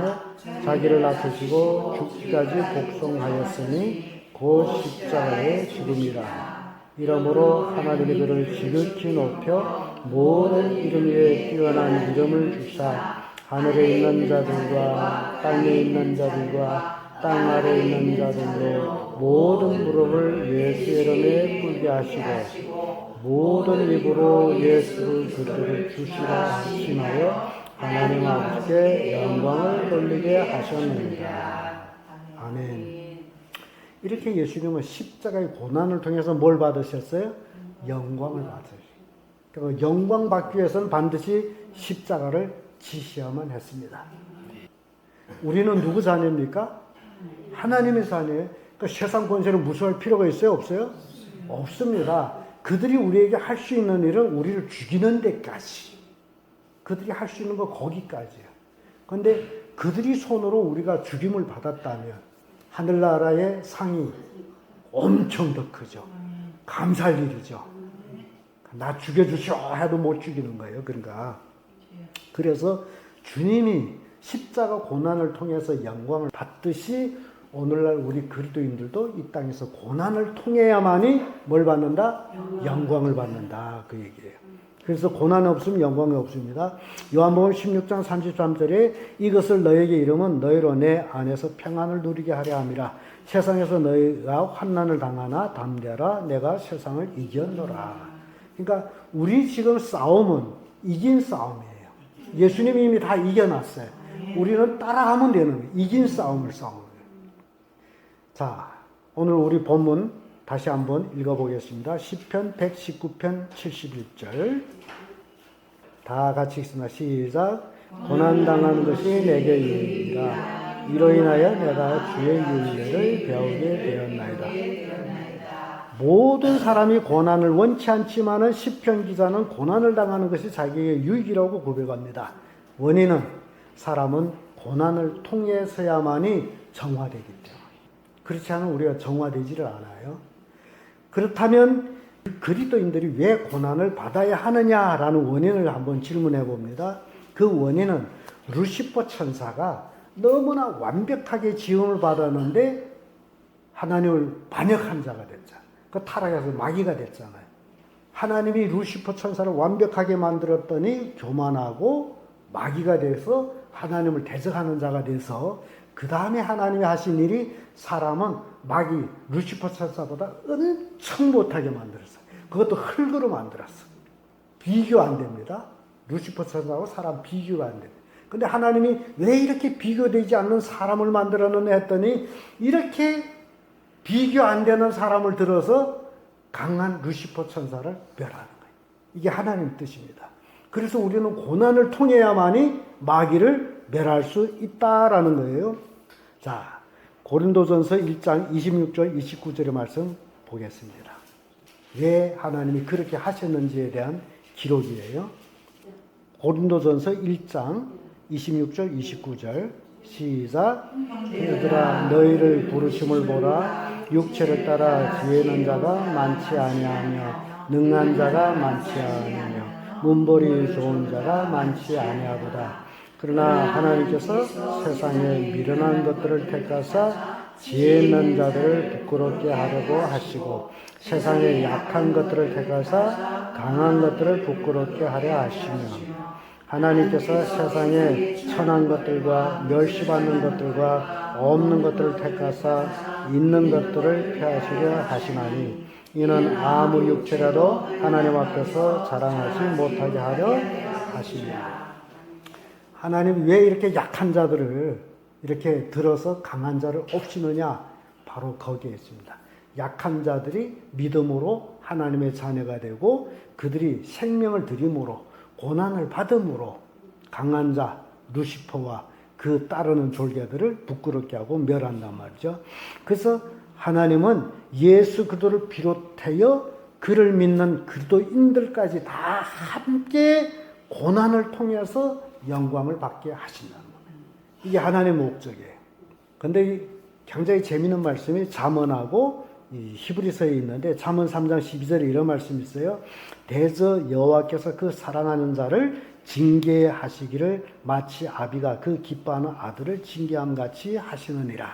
자기를 낮추시고 죽기까지 복종하였으니 곧 십자가의 죽음이라. 이러므로 하나님이 그를 지극히 높여 모든 이름 위에 뛰어난 이름을 주사 하늘에 있는 자들과 땅에 있는 자들과 땅 아래 있는 자들로 모든 무릎을 예수의 이름에 꿇게 하시고 모든 입으로 예수를 그들을 주시라 하시나요 하나님 아버지께 영광을 돌리게 하셨느니라. 아멘. 이렇게 예수님은 십자가의 고난을 통해서 뭘 받으셨어요? 영광을 받으셨어요. 그리고 영광 받기 위해서는 반드시 십자가를 지셔야만 했습니다. 우리는 누구 자녀입니까? 하나님의 자녀예요. 그러니까 세상 권세를 무서워할 필요가 있어요? 없어요? 없습니다. 그들이 우리에게 할 수 있는 일은 우리를 죽이는 데까지. 그들이 할 수 있는 거 거기까지예요. 그런데 그들이 손으로 우리가 죽임을 받았다면 하늘나라의 상이 엄청 더 크죠. 감사할 일이죠. 나 죽여주시오 해도 못 죽이는 거예요. 그러니까. 그래서 주님이 십자가 고난을 통해서 영광을 받듯이 오늘날 우리 그리스도인들도 이 땅에서 고난을 통해야만이 뭘 받는다? 영광을 받는다. 그 얘기예요. 그래서 고난이 없으면 영광이 없습니다. 요한복음 16장 33절에 이것을 너에게 이르면 너희로 내 안에서 평안을 누리게 하려 함이라. 세상에서 너희가 환난을 당하나 담대하라. 내가 세상을 이겼노라. 그러니까 우리 지금 싸움은 이긴 싸움이에요. 예수님이 이미 다 이겨놨어요. 우리는 따라가면 되는 거예요. 이긴 싸움을 싸우는 거예요. 자, 오늘 우리 본문 다시 한번 읽어보겠습니다. 시편 119편 71절 다 같이 읽습니다. 시작. 고난당하는 것이 내게 유익이라. 이로 인하여 내가 주의 윤례를 배우게 되었나이다. 모든 사람이 고난을 원치 않지만은 시편 기자는 고난을 당하는 것이 자기에게 유익이라고 고백합니다. 원인은 사람은 고난을 통해서야만이 정화되기 때문에. 그렇지 않으면 우리가 정화되지를 않아요. 그렇다면 그리스도인들이 왜 고난을 받아야 하느냐라는 원인을 한번 질문해 봅니다. 그 원인은 루시퍼 천사가 너무나 완벽하게 지음을 받았는데 하나님을 반역한 자가 됐잖아요. 그 타락해서 마귀가 됐잖아요. 하나님이 루시퍼 천사를 완벽하게 만들었더니 교만하고 마귀가 돼서 하나님을 대적하는 자가 돼서 그 다음에 하나님이 하신 일이 사람은 마귀 루시퍼 천사보다 엄청 못하게 만들었어요. 그것도 흙으로 만들었어. 비교 안 됩니다. 루시퍼 천사하고 사람 비교가 안 됩니다. 근데 하나님이 왜 이렇게 비교되지 않는 사람을 만들었느냐 했더니 이렇게 비교 안 되는 사람을 들어서 강한 루시퍼 천사를 멸하는 거예요. 이게 하나님 뜻입니다. 그래서 우리는 고난을 통해야만이 마귀를 멸할 수 있다라는 거예요. 자, 고린도전서 1장 26절 29절의 말씀 보겠습니다. 왜 하나님이 그렇게 하셨는지에 대한 기록이에요. 고린도전서 1장 26절 29절 시작. 얘들아 너희를 부르심을 보라. 육체를 따라 지혜 있는 자가 많지 아니하며 능한 자가 많지 아니하며 문벌이 좋은 자가 많지 아니하도다. 그러나 하나님께서 세상에 미련한 것들을 택하사 지혜 있는 자들을 부끄럽게 하려고 하시고 세상에 약한 것들을 택하사 강한 것들을 부끄럽게 하려 하시며 하나님께서 세상에 천한 것들과 멸시받는 것들과 없는 것들을 택하사 있는 것들을 폐하시려 하시나니 이는 아무 육체라도 하나님 앞에서 자랑하지 못하게 하려 하시니라. 하나님 왜 이렇게 약한 자들을 이렇게 들어서 강한 자를 없이느냐? 바로 거기에 있습니다. 약한 자들이 믿음으로 하나님의 자녀가 되고 그들이 생명을 드림으로 고난을 받음으로 강한 자 루시퍼와 그 따르는 졸개들을 부끄럽게 하고 멸한단 말이죠. 그래서 하나님은 예수 그리스도를 비롯하여 그를 믿는 그리스도인들까지 다 함께 고난을 통해서 영광을 받게 하신다는 겁니다. 이게 하나님의 목적이에요. 근데 굉장히 재미있는 말씀이 잠언하고 이 히브리서에 있는데 잠언 3장 12절에 이런 말씀이 있어요. 대저 여호와께서 그 사랑하는 자를 징계하시기를 마치 아비가 그 기뻐하는 아들을 징계함 같이 하시느니라.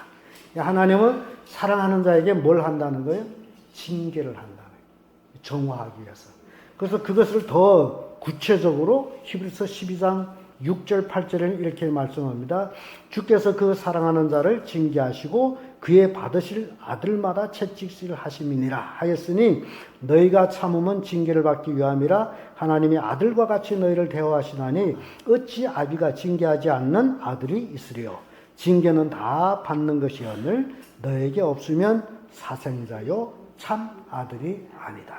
하나님은 사랑하는 자에게 뭘 한다는 거예요? 징계를 한다는 거예요. 정화하기 위해서. 그래서 그것을 더 구체적으로 히브리서 12장 6절 8절에는 이렇게 말씀합니다. 주께서 그 사랑하는 자를 징계하시고 그의 받으실 아들마다 채찍질 하심이니라 하였으니 너희가 참으면 징계를 받기 위함이라. 하나님이 아들과 같이 너희를 대화하시나니 어찌 아비가 징계하지 않는 아들이 있으리요. 징계는 다 받는 것이오늘 너에게 없으면 사생자요 참 아들이 아니다.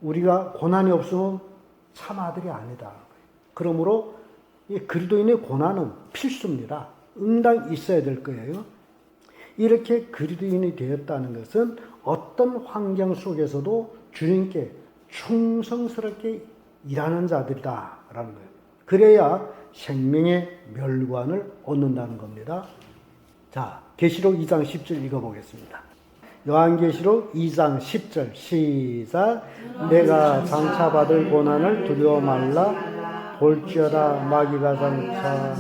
우리가 고난이 없으면 참 아들이 아니다. 그러므로 이 그리스도인의 고난은 필수입니다. 응당 있어야 될 거예요. 이렇게 그리스도인이 되었다는 것은 어떤 환경 속에서도 주님께 충성스럽게 일하는 자들이다라는 거예요. 그래야 생명의 멸관을 얻는다는 겁니다. 자, 계시록 2장 10절 읽어보겠습니다. 요한계시록 2장 10절 시작. 내가 장차 받을 고난을 두려워 말라. 볼지어다 마귀가 장차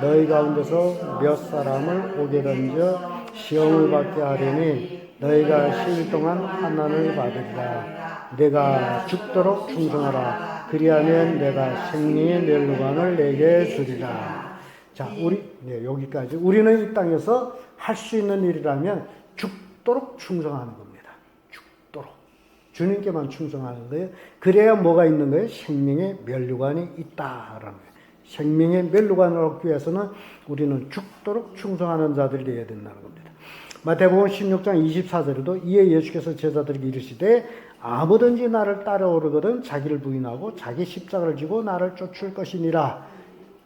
너희 가운데서 몇 사람을 오게 던져 시험을 받게 하려니 너희가 10일 동안 환난을 받으리라. 내가 죽도록 충성하라. 그리하면 내가 생명의 멸관을 내게 주리라. 자, 여기까지. 우리는 이 땅에서 할 수 있는 일이라면 죽도록 충성하는 겁니다. 죽도록. 주님께만 충성하는 거예요. 그래야 뭐가 있는 거예요? 생명의 멸관이 있다라는 거예요. 생명의 멸관을 얻기 위해서는 우리는 죽도록 충성하는 자들이 되어야 된다는 겁니다. 마태복음 16장 24절에도 이에 예수께서 제자들에게 이르시되 아무든지 나를 따라오르거든 자기를 부인하고 자기 십자가를 지고 나를 쫓을 것이니라.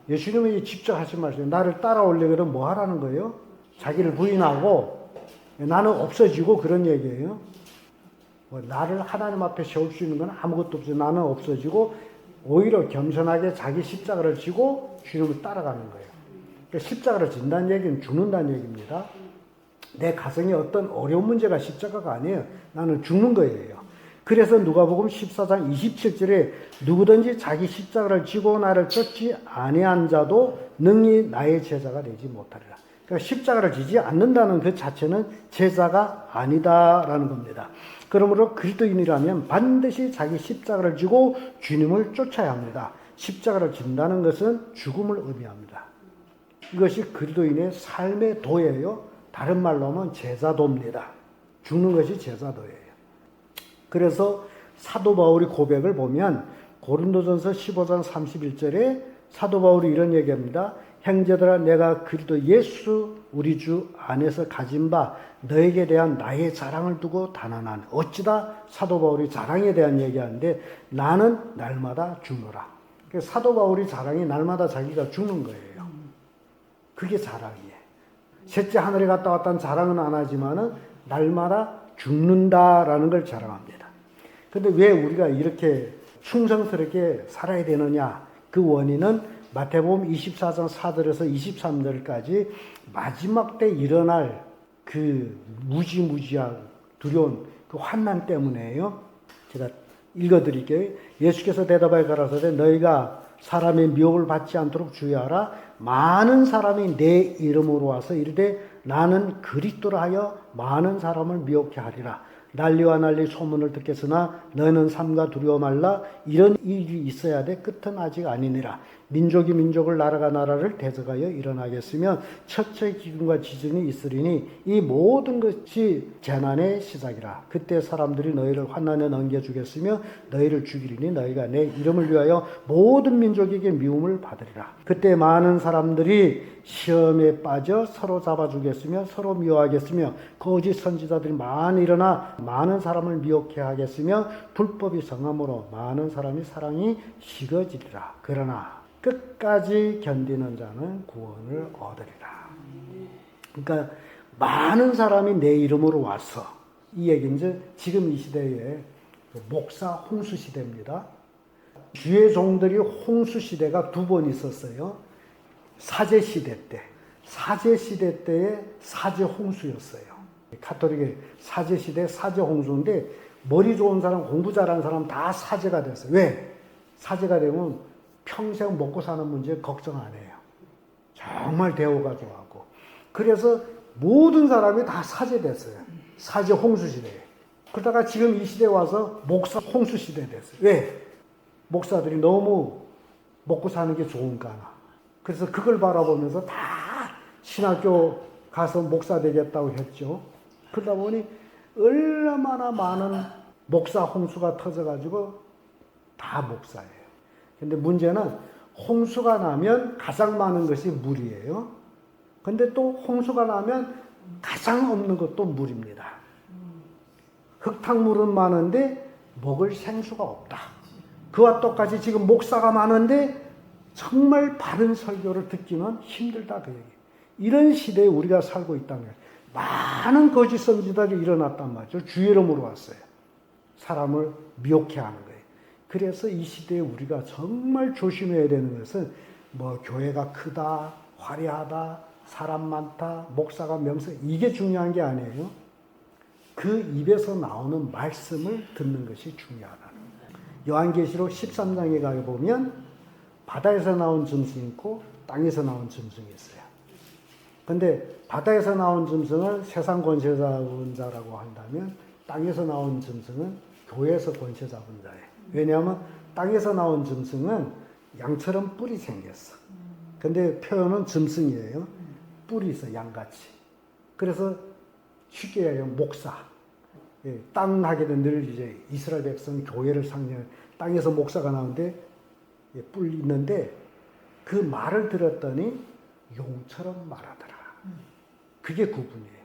예수님이 직접 하신 말씀이에요. 나를 따라오려거든 뭐 하라는 거예요? 자기를 부인하고 나는 없어지고 그런 얘기예요. 나를 하나님 앞에 세울 수 있는 건 아무것도 없어요. 나는 없어지고 오히려 겸손하게 자기 십자가를 지고 주님을 따라가는 거예요. 그러니까 십자가를 진다는 얘기는 죽는다는 얘기입니다. 내 가정에 어떤 어려운 문제가 십자가가 아니에요. 나는 죽는 거예요. 그래서 누가복음 14장 27절에 누구든지 자기 십자가를 지고 나를 쫓지 아니한 자도 능히 나의 제자가 되지 못하리라. 그러니까 십자가를 지지 않는다는 그 자체는 제자가 아니다라는 겁니다. 그러므로 그리스도인이라면 반드시 자기 십자가를 지고 주님을 쫓아야 합니다. 십자가를 진다는 것은 죽음을 의미합니다. 이것이 그리스도인의 삶의 도예요. 다른 말로 하면 제자도입니다. 죽는 것이 제자도예요. 그래서 사도 바울의 고백을 보면 고린도전서 15장 31절에 사도 바울이 이런 얘기합니다. 형제들아 내가 그리스도 예수 우리 주 안에서 가진 바 너에게 대한 나의 자랑을 두고 단언하니 어찌다 사도 바울이 자랑에 대한 얘기하는데 나는 날마다 죽노라. 사도 바울이 자랑이 날마다 자기가 죽는 거예요. 그게 자랑이에요. 셋째 하늘에 갔다 왔다는 자랑은 안 하지만은 날마다 죽는다라는 걸 자랑합니다. 근데 왜 우리가 이렇게 충성스럽게 살아야 되느냐? 그 원인은 마태복음 24장 4절에서 23절까지 마지막 때 일어날 그 무지무지한 두려운 그 환난 때문에요. 제가 읽어드릴게요. 예수께서 대답하여 가라사대 너희가 사람의 미혹을 받지 않도록 주의하라. 많은 사람이 내 이름으로 와서 이르되 나는 그리스도라 하여 많은 사람을 미혹해 하리라. 난리와 난리 소문을 듣겠으나 너는 삼가 두려워 말라. 이런 일이 있어야 돼. 끝은 아직 아니니라. 민족이 민족을 나라가 나라를 대적하여 일어나겠으며 첫째 기근과 지진이 있으리니 이 모든 것이 재난의 시작이라. 그때 사람들이 너희를 환난에 넘겨주겠으며 너희를 죽이리니 너희가 내 이름을 위하여 모든 민족에게 미움을 받으리라. 그때 많은 사람들이 시험에 빠져 서로 잡아주겠으며 서로 미워하겠으며 거짓 선지자들이 많이 일어나 많은 사람을 미혹해 하겠으며 불법이 성함으로 많은 사람이 사랑이 식어지리라. 그러나 끝까지 견디는 자는 구원을 얻으리라. 그러니까 많은 사람이 내 이름으로 와서 이 얘기는 이제 지금 이 시대에 목사 홍수 시대입니다. 주의 종들이 홍수 시대가 두 번 있었어요. 사제 시대 때. 사제 시대 때의 사제 홍수였어요. 가톨릭의 사제 시대 사제 홍수인데 머리 좋은 사람, 공부 잘하는 사람 다 사제가 됐어요. 왜? 사제가 되면 평생 먹고 사는 문제 걱정 안 해요. 정말 대우가 좋아하고. 그래서 모든 사람이 다 사제 됐어요. 사제 홍수 시대에. 그러다가 지금 이 시대에 와서 목사 홍수 시대 됐어요. 왜? 목사들이 너무 먹고 사는 게 좋은가. 그래서 그걸 바라보면서 다 신학교 가서 목사 되겠다고 했죠. 그러다 보니 얼마나 많은 목사 홍수가 터져가지고 다 목사예요. 근데 문제는 홍수가 나면 가장 많은 것이 물이에요. 근데 또 홍수가 나면 가장 없는 것도 물입니다. 흙탕물은 많은데 먹을 생수가 없다. 그와 똑같이 지금 목사가 많은데 정말 바른 설교를 듣기는 힘들다 그 얘기. 이런 시대에 우리가 살고 있다면 많은 거짓 선지자들이 일어났단 말이죠. 주의 이름으로 왔어요. 사람을 미혹해 하는 거예요. 그래서 이 시대에 우리가 정말 조심해야 되는 것은 뭐 교회가 크다, 화려하다, 사람 많다, 목사가 명성 이게 중요한 게 아니에요. 그 입에서 나오는 말씀을 듣는 것이 중요하다는 거예요. 요한계시록 13장에 가보면 바다에서 나온 짐승이 있고 땅에서 나온 짐승이 있어요. 근데 바다에서 나온 짐승을 세상 권세 잡은 자라고 한다면 땅에서 나온 짐승은 교회에서 권세 잡은 자예요. 왜냐하면 땅에서 나온 짐승은 양처럼 뿔이 생겼어. 근데 표현은 짐승이에요. 뿔이 있어, 양같이. 그래서 쉽게 얘기하면 목사. 예, 땅 하게는 늘 이제 이스라엘 백성 교회를 상징하는 땅에서 목사가 나오는데 예, 뿔 있는데 그 말을 들었더니 용처럼 말하더라. 그게 구분이에요.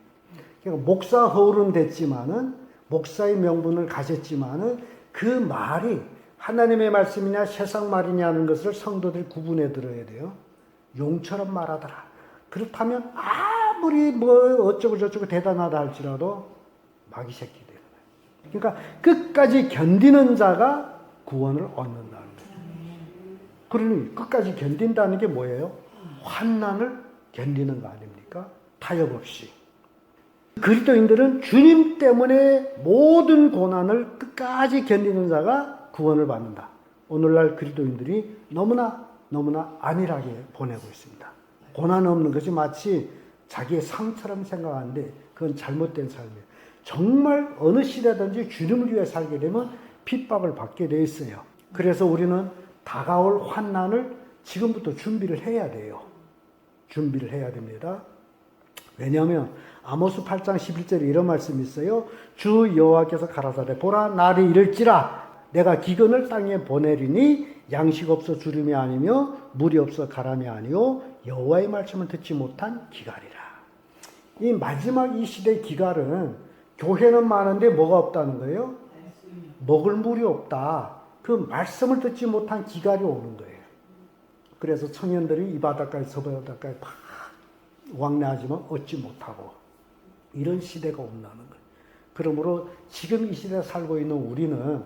그러니까 목사 허울은 됐지만은 목사의 명분을 가졌지만은 그 말이 하나님의 말씀이냐 세상 말이냐는 것을 성도들이 구분해 들어야 돼요. 용처럼 말하더라. 그렇다면 아무리 뭐 어쩌고 저쩌고 대단하다 할지라도 마귀 새끼 되는 거예요. 그러니까 끝까지 견디는 자가 구원을 얻는다는 거예요. 그러니 끝까지 견딘다는 게 뭐예요? 환난을 견디는 거 아닙니까? 타협 없이. 그리스도인들은 주님 때문에 모든 고난을 끝까지 견디는 자가 구원을 받는다. 오늘날 그리스도인들이 너무나 안일하게 보내고 있습니다. 고난 없는 것이 마치 자기의 상처럼 생각하는데 그건 잘못된 삶이에요. 정말 어느 시대든지 주님을 위해 살게 되면 핍박을 받게 돼 있어요. 그래서 우리는 다가올 환난을 지금부터 준비를 해야 돼요. 준비를 해야 됩니다. 왜냐하면 아모스 8장 11절에 이런 말씀이 있어요. 주 여호와께서 가라사대 보라 날이 이를지라 내가 기근을 땅에 보내리니 양식 없어 주름이 아니며 물이 없어 가람이 아니요 여호와의 말씀을 듣지 못한 기갈이라. 이 마지막 이 시대 기갈은 교회는 많은데 뭐가 없다는 거예요? 먹을 물이 없다. 그 말씀을 듣지 못한 기갈이 오는 거예요. 그래서 청년들이 이 바닷가에 저 바닷가에 막 왕래하지만 얻지 못하고 이런 시대가 온다는 거예요. 그러므로 지금 이 시대에 살고 있는 우리는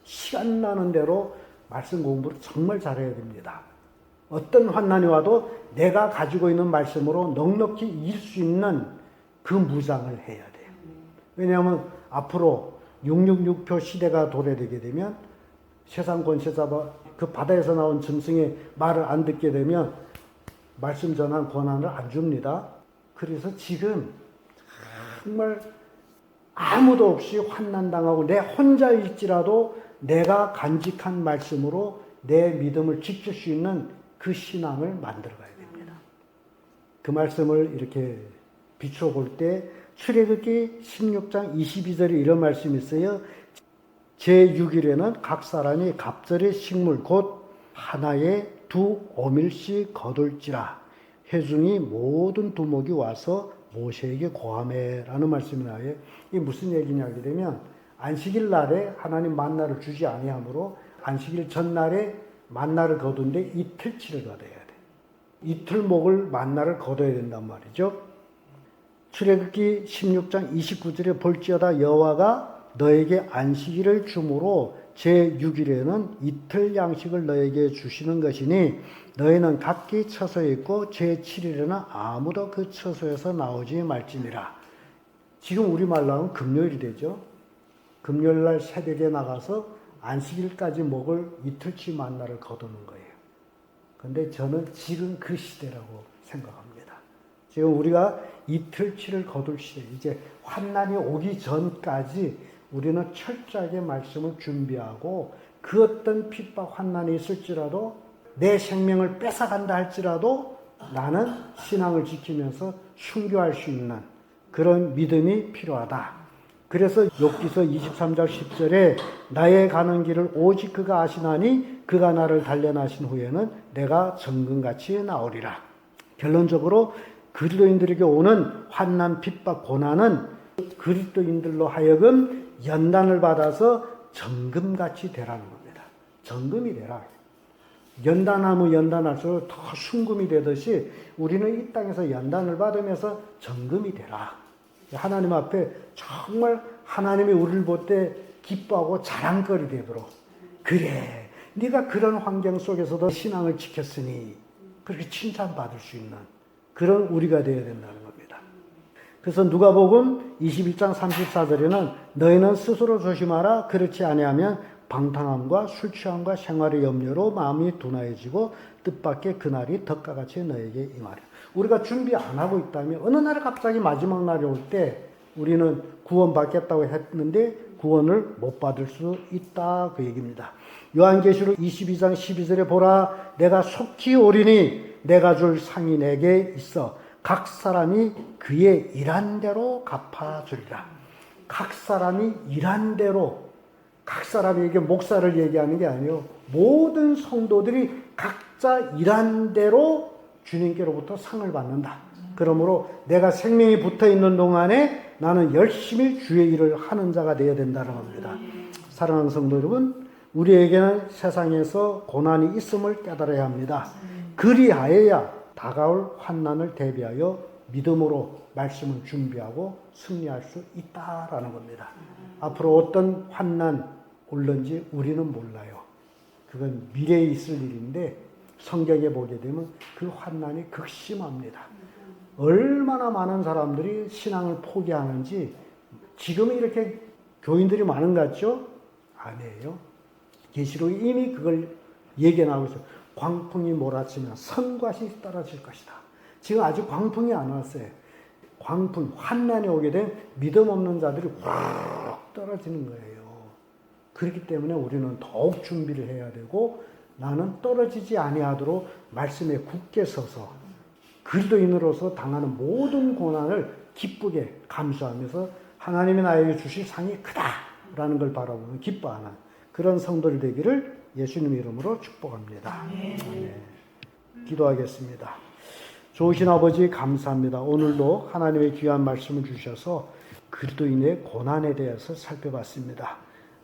시간 나는 대로 말씀 공부를 정말 잘해야 됩니다. 어떤 환난이 와도 내가 가지고 있는 말씀으로 넉넉히 이길 수 있는 그 무장을 해야 돼요. 왜냐하면 앞으로 666표 시대가 도래되게 되면 세상 권세자가 그 바다에서 나온 짐승의 말을 안 듣게 되면 말씀 전한 권한을 안 줍니다. 그래서 지금 정말 아무도 없이 환난당하고 내 혼자일지라도 내가 간직한 말씀으로 내 믿음을 지킬 수 있는 그 신앙을 만들어가야 됩니다. 그 말씀을 이렇게 비추어 볼 때 출애굽기 16장 22절에 이런 말씀이 있어요. 제6일에는 각 사람이 갑절의 식물 곧 하나에 2오밀씩 거둘지라 회중이 모든 두목이 와서 모세에게 고하매라는 말씀이 나와요. 이게 무슨 얘기냐 하게 되면 안식일 날에 하나님 만나를 주지 아니하므로 안식일 전날에 만나를 거둔데 이틀치를 거둬야 돼. 이틀목을 만나를 거둬야 된단 말이죠. 출애굽기 16장 29절에 볼지어다 여호와가 너에게 안식일을 주므로 제6일에는 이틀 양식을 너에게 주시는 것이니 너희는 각기 처소에 있고 제7일에는 아무도 그 처소에서 나오지 말지니라. 지금 우리말로 하면 금요일이 되죠. 금요일날 새벽에 나가서 안식일까지 먹을 이틀치 만나를 거두는 거예요. 근데 저는 지금 그 시대라고 생각합니다. 지금 우리가 이틀치를 거둘 시대, 이제 환난이 오기 전까지 우리는 철저하게 말씀을 준비하고 그 어떤 핍박 환난이 있을지라도 내 생명을 뺏어간다 할지라도 나는 신앙을 지키면서 순교할 수 있는 그런 믿음이 필요하다. 그래서 욥기서 23장 10절에 나의 가는 길을 오직 그가 아시나니 그가 나를 단련하신 후에는 내가 정금같이 나오리라. 결론적으로 그리스도인들에게 오는 환난, 핍박, 고난은 그리스도인들로 하여금 연단을 받아서 정금같이 되라는 겁니다. 정금이 되라. 연단하면 연단할수록 더 순금이 되듯이 우리는 이 땅에서 연단을 받으면서 정금이 되라. 하나님 앞에 정말 하나님이 우리를 볼 때 기뻐하고 자랑거리 되도록 그래 네가 그런 환경 속에서도 신앙을 지켰으니 그렇게 칭찬받을 수 있는 그런 우리가 되어야 된다는 겁니다. 그래서 누가복음 21장 34절에는 너희는 스스로 조심하라 그렇지 아니하면 방탕함과 술 취함과 생활의 염려로 마음이 둔하여지고 뜻밖의 그날이 덕과같이 너에게 임하리라. 우리가 준비 안 하고 있다면 어느 날 갑자기 마지막 날이 올 때 우리는 구원받겠다고 했는데 구원을 못 받을 수 있다 그 얘기입니다. 요한계시록 22장 12절에 보라 내가 속히 오리니 내가 줄 상이 내게 있어 각 사람이 그의 일한 대로 갚아주리라. 각 사람이 일한 대로 각 사람에게 목사를 얘기하는 게 아니에요. 모든 성도들이 각자 일한 대로 주님께로부터 상을 받는다. 그러므로 내가 생명이 붙어있는 동안에 나는 열심히 주의 일을 하는 자가 되어야 된다는 겁니다. 사랑하는 성도 여러분, 우리에게는 세상에서 고난이 있음을 깨달아야 합니다. 그리하여야 다가올 환난을 대비하여 믿음으로 말씀을 준비하고 승리할 수 있다라는 겁니다. 앞으로 어떤 환난 올는지 우리는 몰라요. 그건 미래에 있을 일인데 성경에 보게 되면 그 환난이 극심합니다. 얼마나 많은 사람들이 신앙을 포기하는지 지금은 이렇게 교인들이 많은 것 같죠? 아니에요. 계시록이 이미 그걸 예견하고 있어요. 광풍이 몰아치면 선과 시 떨어질 것이다. 지금 아직 광풍이 안 왔어요. 광풍, 환난이 오게 되면 믿음 없는 자들이 확 떨어지는 거예요. 그렇기 때문에 우리는 더욱 준비를 해야 되고 나는 떨어지지 아니하도록 말씀에 굳게 서서 그리스도인으로서 당하는 모든 고난을 기쁘게 감수하면서 하나님이 나에게 주실 상이 크다라는 걸 바라보는 기뻐하는 그런 성도들 되기를 예수님의 이름으로 축복합니다. 아멘. 기도하겠습니다. 좋으신 아버지 감사합니다. 오늘도 하나님의 귀한 말씀을 주셔서 그리스도인의 고난에 대해서 살펴봤습니다.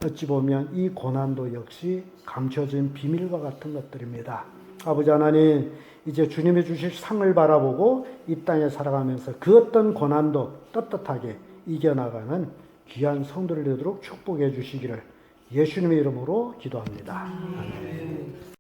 어찌 보면 이 고난도 역시 감춰진 비밀과 같은 것들입니다. 아버지 하나님, 이제 주님이 주실 상을 바라보고 이 땅에 살아가면서 그 어떤 고난도 떳떳하게 이겨나가는 귀한 성도를 되도록 축복해 주시기를 예수님의 이름으로 기도합니다. 아멘.